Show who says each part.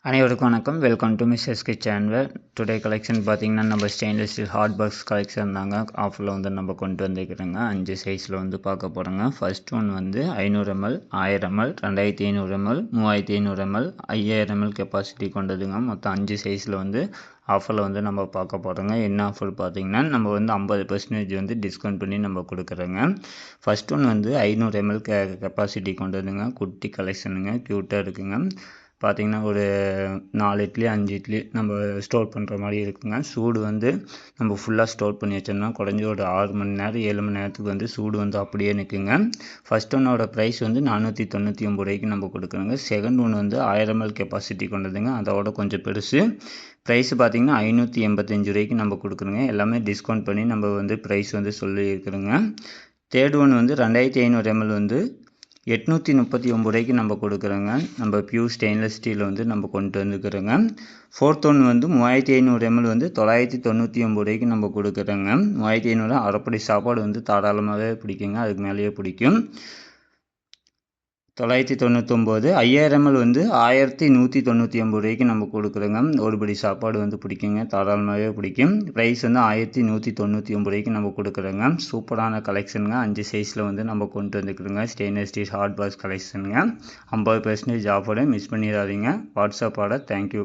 Speaker 1: அனைவருக்கும் வணக்கம். Welcome to miss SK channel. Today collection பார்த்தீங்கன்னா நம்ம stainless steel hot box collection தாங்க ஆஃபரில் வந்து நம்ம கொண்டு வந்துருக்குறோங்க. 5 சைஸில் வந்து பார்க்க போகிறோங்க. ஃபர்ஸ்ட் ஒன் வந்து 500 ml, 1000 ml, 2500 ml, 3500 ml, 5000 ml capacity கொண்டதுங்க. மொத்தம் 5 சைஸில் வந்து ஆஃபரில் வந்து நம்ம பார்க்க போகிறோங்க. என்ன ஆஃபர் பார்த்தீங்கன்னா நம்ம வந்து 50% வந்து டிஸ்கவுண்ட் பண்ணி நம்ம கொடுக்குறோங்க. ஃபர்ஸ்ட் ஒன் வந்து 500 ml கெப்பாசிட்டி கொண்டதுங்க. குட்டி கலெக்ஷனுங்க, க்யூட்டாக இருக்குங்க. பார்த்திங்கன்னா ஒரு 4 இட்லி 5 இட்லி நம்ம ஸ்டோர் பண்ணுற மாதிரி இருக்குங்க. சூடு வந்து நம்ம ஃபுல்லாக ஸ்டோர் பண்ணி வச்சோம்னா குறைஞ்சி ஒரு 6 மணி நேரம் 7 மணி நேரத்துக்கு வந்து சூடு வந்து அப்படியே நிற்குங்க. ஃபர்ஸ்ட் ஒன்னோட ப்ரைஸ் வந்து 499 ரூபாய்க்கு நம்ம கொடுக்குறோங்க. செகண்ட் ஒன் வந்து 1000 ml கெப்பாசிட்டி கொண்டதுங்க. அதோட கொஞ்சம் பெருசு. ப்ரைஸ் பார்த்திங்கன்னா 585 ரூபாய்க்கு நம்ம கொடுக்குறோங்க. எல்லாமே டிஸ்கவுண்ட் பண்ணி நம்ம வந்து ப்ரைஸ் வந்து சொல்லியிருக்கிறோங்க. தேர்ட் ஒன் வந்து 2500 ml வந்து 839 ரூபாய்க்கு நம்ம கொடுக்குறோங்க. நம்ம பியூர் ஸ்டெயின்லெஸ் ஸ்டீல் வந்து நம்ம கொண்டு வந்துக்கிறோங்க. ஃபோர்த் ஒன் வந்து 3500 ml வந்து 999 ரூபாய்க்கு நம்ம கொடுக்குறோங்க. 3500 அரைப்படி சாப்பாடு வந்து தாராளமாகவே பிடிக்குங்க. அதுக்கு மேலேயே பிடிக்கும். 999. 5000 ml வந்து 1199 ரூபாய்க்கு நம்ம கொடுக்குறோங்க. ஒரு படி சாப்பாடு வந்து பிடிக்குங்க, தாராளமாகவே பிடிக்கும். ப்ரைஸ் வந்து 1199 ரூபாய்க்கு நம்ம கொடுக்குறோங்க. சூப்பரான கலெக்ஷனுங்க. 5 சைஸில் வந்து நம்ம கொண்டு வந்துக்கிறோங்க. ஸ்டெயின்லெஸ் ஸ்டீல் ஹாட் பாக்ஸ் கலெக்ஷனுங்க. 50% ஆஃபரை மிஸ் பண்ணிடாதீங்க. WhatsApp order. தேங்க்யூ.